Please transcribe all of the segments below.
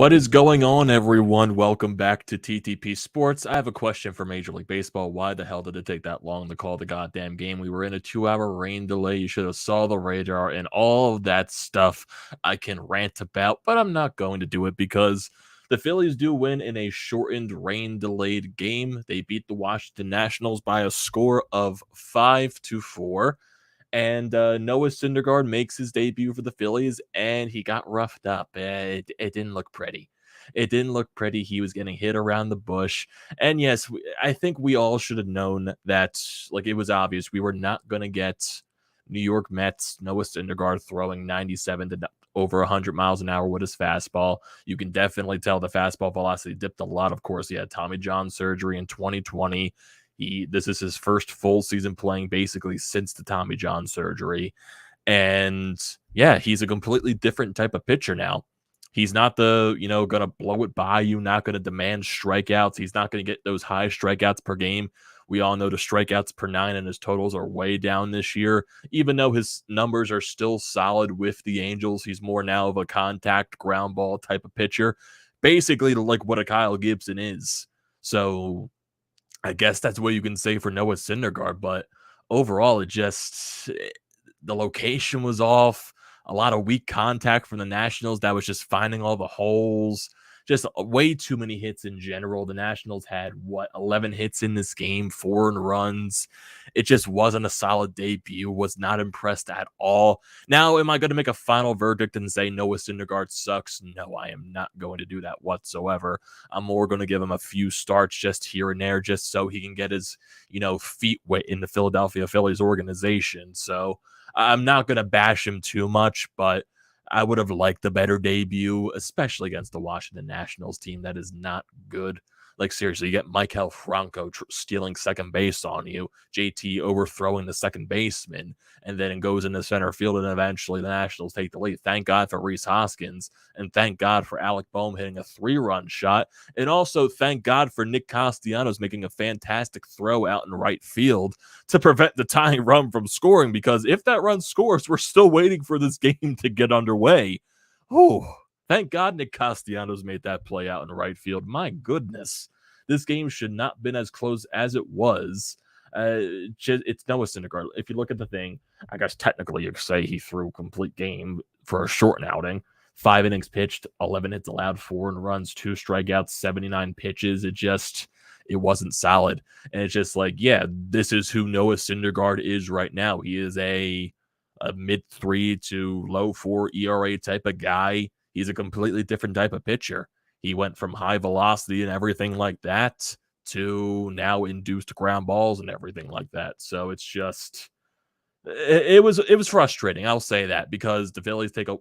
What is going on, everyone? Welcome back to TTP Sports. I have a question for Major League Baseball. Why the hell did it take that long to call the goddamn game? We were in a 2-hour rain delay. You should have saw the radar and all of that stuff I can rant about, but I'm not going to do it because the Phillies do win in a shortened rain-delayed game. They beat the Washington Nationals by a score of 5-4. And Noah Syndergaard makes his debut for the Phillies, and he got roughed up. It didn't look pretty. It didn't look pretty. He was getting hit around the bush. And yes, I think we all should have known that, like, it was obvious we were not going to get New York Mets, Noah Syndergaard throwing 97 to over 100 miles an hour with his fastball. You can definitely tell the fastball velocity dipped a lot. Of course, he had Tommy John surgery in 2020. This is his first full season playing basically since the Tommy John surgery. And yeah, he's a completely different type of pitcher now. He's not the, going to blow it by you, not going to demand strikeouts. He's not going to get those high strikeouts per game. We all know the strikeouts per 9 and his totals are way down this year. Even though his numbers are still solid with the Angels, he's more now of a contact ground ball type of pitcher, basically like what a Kyle Gibson is. So I guess that's what you can say for Noah Syndergaard, but overall, the location was off. A lot of weak contact from the Nationals that was just finding all the holes. Just way too many hits in general. The Nationals had, 11 hits in this game, 4 runs. It just wasn't a solid debut. Was not impressed at all. Now, am I going to make a final verdict and say Noah Syndergaard sucks? No, I am not going to do that whatsoever. I'm more going to give him a few starts just here and there, just so he can get his, feet wet in the Philadelphia Phillies organization. So I'm not going to bash him too much, but I would have liked a better debut, especially against the Washington Nationals team that is not good. Like, seriously, you get Michael Franco stealing second base on you, JT overthrowing the second baseman, and then it goes into center field, and eventually the Nationals take the lead. Thank God for Rhys Hoskins, and thank God for Alec Bohm hitting a 3-run shot, and also thank God for Nick Castellanos making a fantastic throw out in right field to prevent the tying run from scoring, because if that run scores, we're still waiting for this game to get underway. Oh, thank God Nick Castellanos made that play out in right field. My goodness. This game should not have been as close as it was. It's Noah Syndergaard. If you look at the thing, I guess technically you could say he threw a complete game for a short outing. 5 innings pitched, 11 hits allowed, 4 runs, 2 strikeouts, 79 pitches. It wasn't solid. And it's just like, yeah, this is who Noah Syndergaard is right now. He is a mid-3 to low-4 ERA type of guy. He's a completely different type of pitcher. He went from high velocity and everything like that to now induced ground balls and everything like that. So it's just, it was frustrating. I'll say that, because the Phillies take a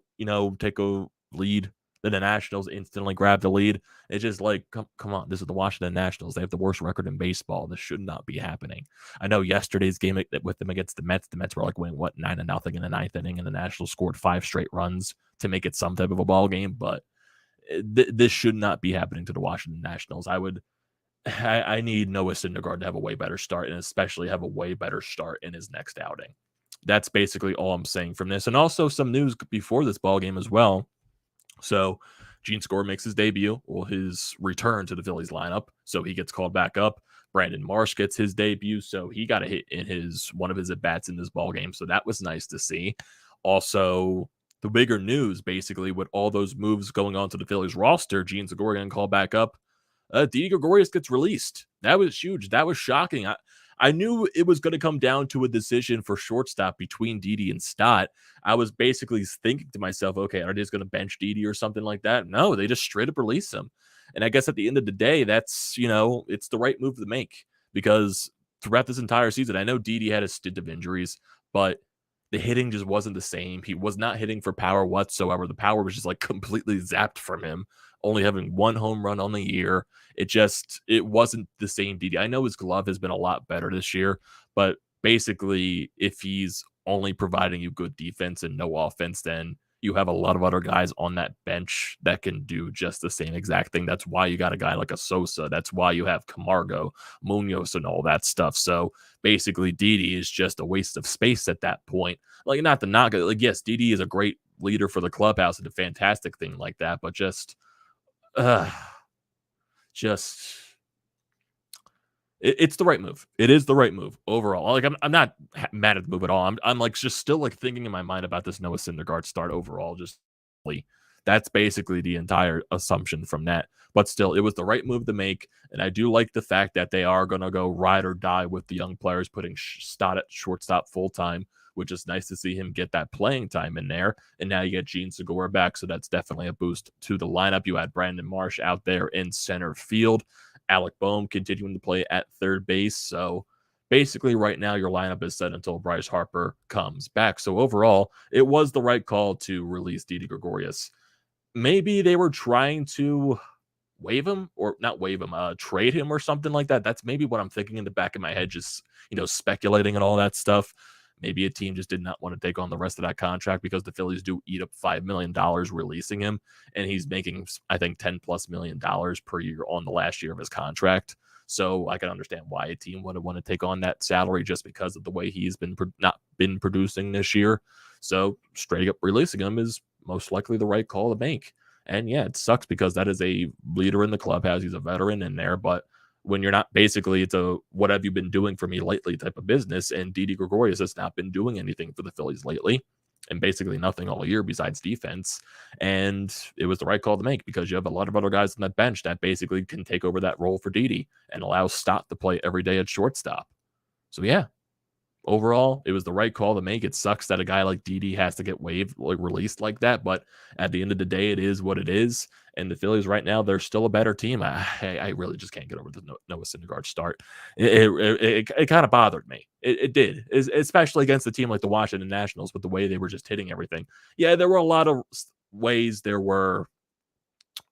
lead, then the Nationals instantly grab the lead. It's just like, come on, this is the Washington Nationals. They have the worst record in baseball. This should not be happening. I know yesterday's game with them against the Mets were like winning 9-0 in the 9th inning, and the Nationals scored 5 straight runs to make it some type of a ball game. But this should not be happening to the Washington Nationals. I need Noah Syndergaard to have a way better start, and especially have a way better start in his next outing. That's basically all I'm saying from this. And also some news before this ball game as well. So Gene Score makes his debut, his return to the Phillies lineup. So he gets called back up. Brandon Marsh gets his debut, so he got a hit in one of his at-bats in this ball game. So that was nice to see. Also, the bigger news, basically, with all those moves going on to the Phillies roster, Gene Segura getting called back up. Didi Gregorius gets released. That was huge. That was shocking. I knew it was going to come down to a decision for shortstop between Didi and Stott. I was basically thinking to myself, okay, are they just going to bench Didi or something like that? No, they just straight up release him. And I guess at the end of the day, that's, it's the right move to make, because throughout this entire season, I know Didi had a stint of injuries, but the hitting just wasn't the same. He was not hitting for power whatsoever. The power was just like completely zapped from him, only having 1 home run on the year. It wasn't the same Didi. I know his glove has been a lot better this year, but basically, if he's only providing you good defense and no offense, then you have a lot of other guys on that bench that can do just the same exact thing. That's why you got a guy like a Sosa. That's why you have Camargo, Munoz, and all that stuff. So basically, Didi is just a waste of space at that point. Like, not to knock it. Like, yes, Didi is a great leader for the clubhouse and a fantastic thing like that, but just just it's the right move. It is the right move overall. Like I'm not mad at the move at all. I'm like just still like thinking in my mind about this Noah Syndergaard start overall. Just that's basically the entire assumption from that. But still, it was the right move to make, and I do like the fact that they are going to go ride or die with the young players, putting Stott at shortstop full time, which is nice to see him get that playing time in there. And now you get Gene Segura back, so that's definitely a boost to the lineup. You had Brandon Marsh out there in center field. Alec Bohm continuing to play at third base. So basically, right now, your lineup is set until Bryce Harper comes back. So overall, it was the right call to release Didi Gregorius. Maybe they were trying to waive him or not waive him, trade him or something like that. That's maybe what I'm thinking in the back of my head, just, speculating and all that stuff. Maybe a team just did not want to take on the rest of that contract because the Phillies do eat up $5 million releasing him. And he's making, I think, $10+ million per year on the last year of his contract. So I can understand why a team would want to take on that salary just because of the way he's been not been producing this year. So straight up releasing him is most likely the right call to make. And yeah, it sucks because that is a leader in the clubhouse. He's a veteran in there, but when you're not basically, it's a what have you been doing for me lately type of business. And Didi Gregorius has not been doing anything for the Phillies lately, and basically nothing all year besides defense. And it was the right call to make because you have a lot of other guys on that bench that basically can take over that role for Didi and allow Stott to play every day at shortstop. So yeah, overall, it was the right call to make. It sucks that a guy like Didi has to get waived, like released like that. But at the end of the day, it is what it is. And the Phillies right now, they're still a better team. I really just can't get over the Noah Syndergaard start. It kind of bothered me. It did, especially against a team like the Washington Nationals with the way they were just hitting everything. Yeah, there were a lot of ways. There were,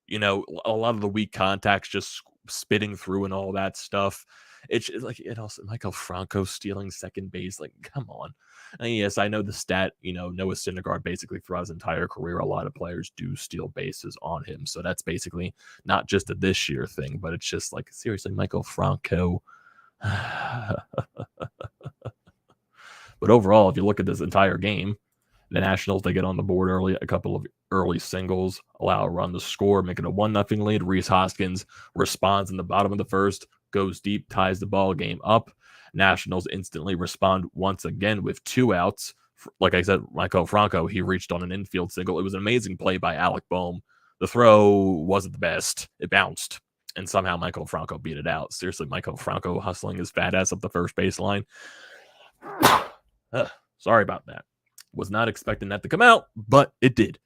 a lot of the weak contacts just spitting through and all that stuff. It's like, also Michael Franco stealing second base. Like, come on. And yes, I know the stat, Noah Syndergaard basically throughout his entire career, a lot of players do steal bases on him. So that's basically not just a this year thing, but it's just like, seriously, Michael Franco. But overall, if you look at this entire game, the Nationals, they get on the board early, a couple of early singles, allow a run to score, making a 1-0 lead. Rhys Hoskins responds in the bottom of the first, goes deep, ties the ball game up. Nationals instantly respond once again with 2 outs. Like I said, Michael Franco, he reached on an infield single. It was an amazing play by Alec Bohm. The throw wasn't the best. It bounced, and somehow Michael Franco beat it out. Seriously, Michael Franco hustling his fat ass up the first baseline. Sorry about that. Was not expecting that to come out, but it did.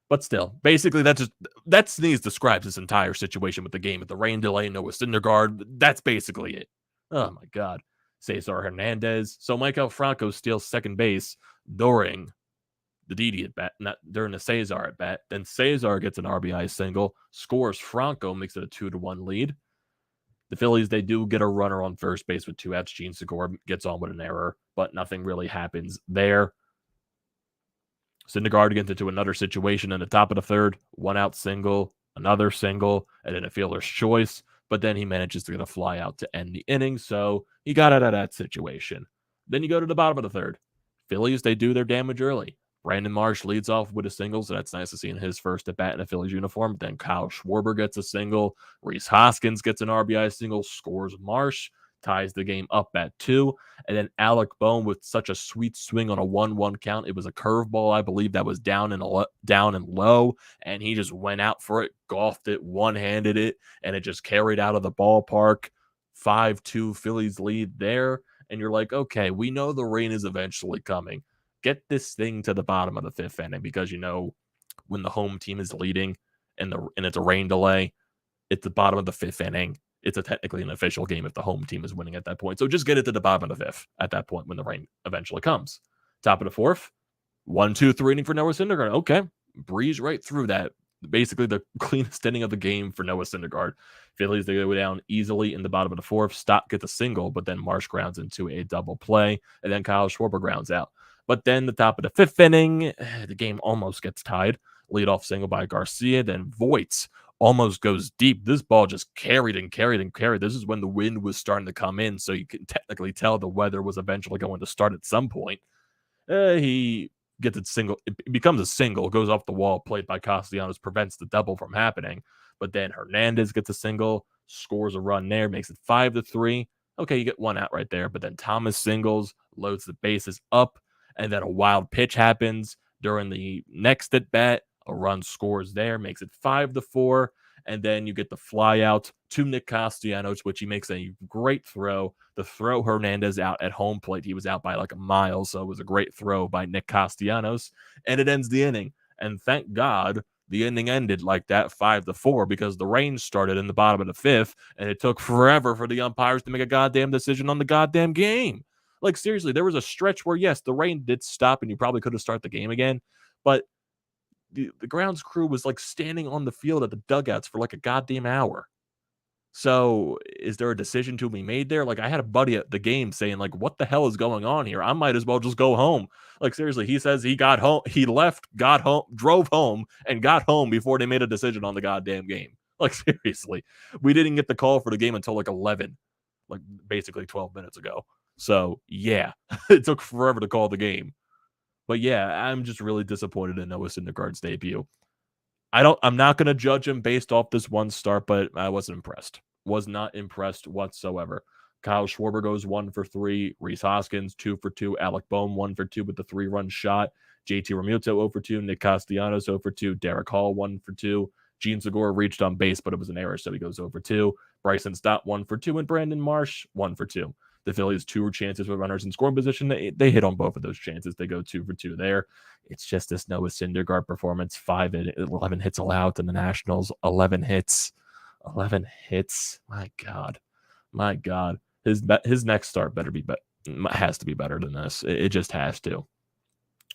But still, basically, that sneeze describes this entire situation with the game. With the rain delay, Noah Syndergaard, that's basically it. Oh my God. Cesar Hernandez. So Michael Franco steals second base during the Didi at bat, not during the Cesar at bat. Then Cesar gets an RBI single, scores Franco, makes it a 2-1 lead. The Phillies, they do get a runner on first base with 2 outs. Gene Segura gets on with an error, but nothing really happens there. Syndergaard gets into another situation in the top of the third, 1-out single, another single, and then a fielder's choice. But then he manages to get a fly out to end the inning, so he got out of that situation. Then you go to the bottom of the third. Phillies, they do their damage early. Brandon Marsh leads off with a single, so that's nice to see in his first at bat in a Phillies uniform. Then Kyle Schwarber gets a single. Rhys Hoskins gets an RBI single, scores Marsh, ties the game up at 2. And then Alec Bohm with such a sweet swing on a 1-1 count. It was a curveball, I believe, that was down and low, and he just went out for it, golfed it, one-handed it, and it just carried out of the ballpark. 5-2 Phillies lead there. And you're like, okay, we know the rain is eventually coming. Get this thing to the bottom of the 5th inning because, when the home team is leading and it's a rain delay, it's the bottom of the 5th inning. It's technically an official game if the home team is winning at that point. So just get it to the bottom of the 5th at that point when the rain eventually comes. Top of the 4th, 1-2-3 inning for Noah Syndergaard. Okay, breeze right through that. Basically the cleanest inning of the game for Noah Syndergaard. Phillies, they go down easily in the bottom of the 4th. Stott gets a single, but then Marsh grounds into a double play, and then Kyle Schwarber grounds out. But then the top of the 5th inning, the game almost gets tied. Leadoff single by Garcia, then Voits almost goes deep. This ball just carried and carried and carried. This is when the wind was starting to come in, so you can technically tell the weather was eventually going to start at some point. He gets it single. It becomes a single, goes off the wall, played by Castellanos, prevents the double from happening. But then Hernandez gets a single, scores a run there, makes it 5-3. Okay, you get one out right there. But then Thomas singles, loads the bases up, and then a wild pitch happens during the next at bat. A run scores there, makes it 5-4. And then you get the fly out to Nick Castellanos, which he makes a great throw. The throw Hernandez out at home plate. He was out by like a mile, so it was a great throw by Nick Castellanos. And it ends the inning. And thank God the inning ended like that, 5-4, because the rain started in the bottom of the fifth, and it took forever for the umpires to make a goddamn decision on the goddamn game. Like, seriously, there was a stretch where, yes, the rain did stop, and you probably could have started the game again, but the grounds crew was like standing on the field at the dugouts for like a goddamn hour. So is there a decision to be made there? Like, I had a buddy at the game saying, like, what the hell is going on here? I might as well just go home. Like, seriously, he says he got home, he left, got home, drove home, and got home before they made a decision on the goddamn game. Like, seriously, we didn't get the call for the game until like 11, like basically 12 minutes ago. So yeah, it took forever to call the game. But yeah, I'm just really disappointed in Noah Syndergaard's debut. I'm not going to judge him based off this one start, but I wasn't impressed. Was not impressed whatsoever. Kyle Schwarber goes 1-for-3. Rhys Hoskins 2-for-2. Alec Bohm 1-for-2 with the 3-run shot. JT Realmuto 0-for-2. Nick Castellanos 0-for-2. Derek Hall 1-for-2. Gene Segura reached on base, but it was an error, so he goes 0-for-2. Bryson Stott 1-for-2. And Brandon Marsh 1-for-2. The Phillies 2 chances with runners in scoring position. They hit on both of those chances. They go 2-for-2 there. It's just this Noah Syndergaard performance. 11 hits allowed in the Nationals. 11 hits. 11 hits. My God. My God. His next start has to be better than this. It just has to.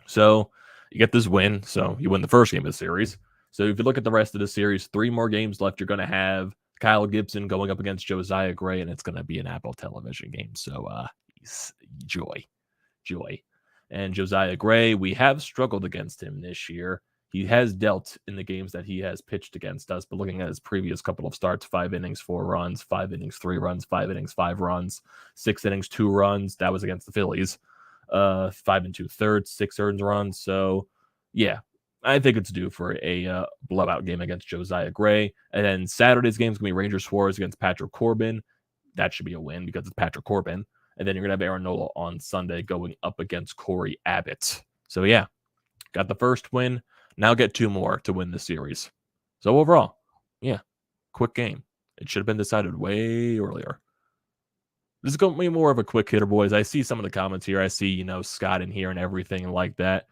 So you get this win. So you win the first game of the series. So if you look at the rest of the series, 3 more games left. You're going to have Kyle Gibson going up against Josiah Gray, and it's going to be an Apple television game. So joy. And Josiah Gray, we have struggled against him this year. He has dealt in the games that he has pitched against us, but looking at his previous couple of starts, 5 innings, 4 runs, 5 innings, 3 runs, 5 innings, 5 runs, 6 innings, 2 runs. That was against the Phillies. 5 2/3, 6 earned runs. So, yeah, I think it's due for a blowout game against Josiah Gray. And then Saturday's game is going to be Rangers Suarez against Patrick Corbin. That should be a win because it's Patrick Corbin. And then you're going to have Nola on Sunday going up against Corey Abbott. So, yeah, got the first win. Now get 2 more to win the series. So, overall, yeah, quick game. It should have been decided way earlier. This is going to be more of a quick hitter, boys. I see some of the comments here. I see, Scott in here and everything like that.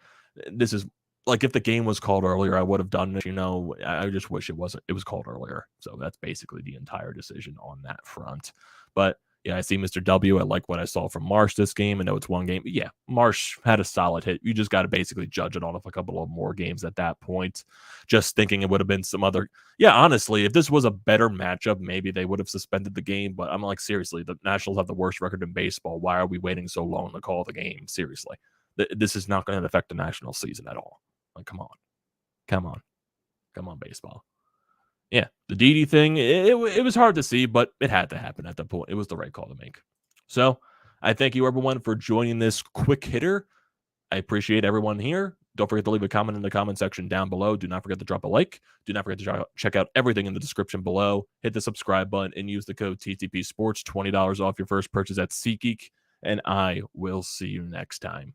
This is like if the game was called earlier, I would have done it. I just wish it wasn't. It was called earlier. So that's basically the entire decision on that front. But yeah, I see Mr. W. I like what I saw from Marsh this game. I know it's one game. But yeah, Marsh had a solid hit. You just got to basically judge it on a couple of more games at that point. Just thinking it would have been some other. Yeah, honestly, if this was a better matchup, maybe they would have suspended the game. But I'm like, seriously, the Nationals have the worst record in baseball. Why are we waiting so long to call the game? Seriously, this is not going to affect the National season at all. Like, come on, baseball. Yeah, the Didi thing, it was hard to see, but it had to happen at the point. It was the right call to make. So I thank you, everyone, for joining this quick hitter. I appreciate everyone here. Don't forget to leave a comment in the comment section down below. Do not forget to drop a like. Do not forget to check out everything in the description below. Hit the subscribe button and use the code TTPSPORTS, $20 off your first purchase at SeatGeek. And I will see you next time.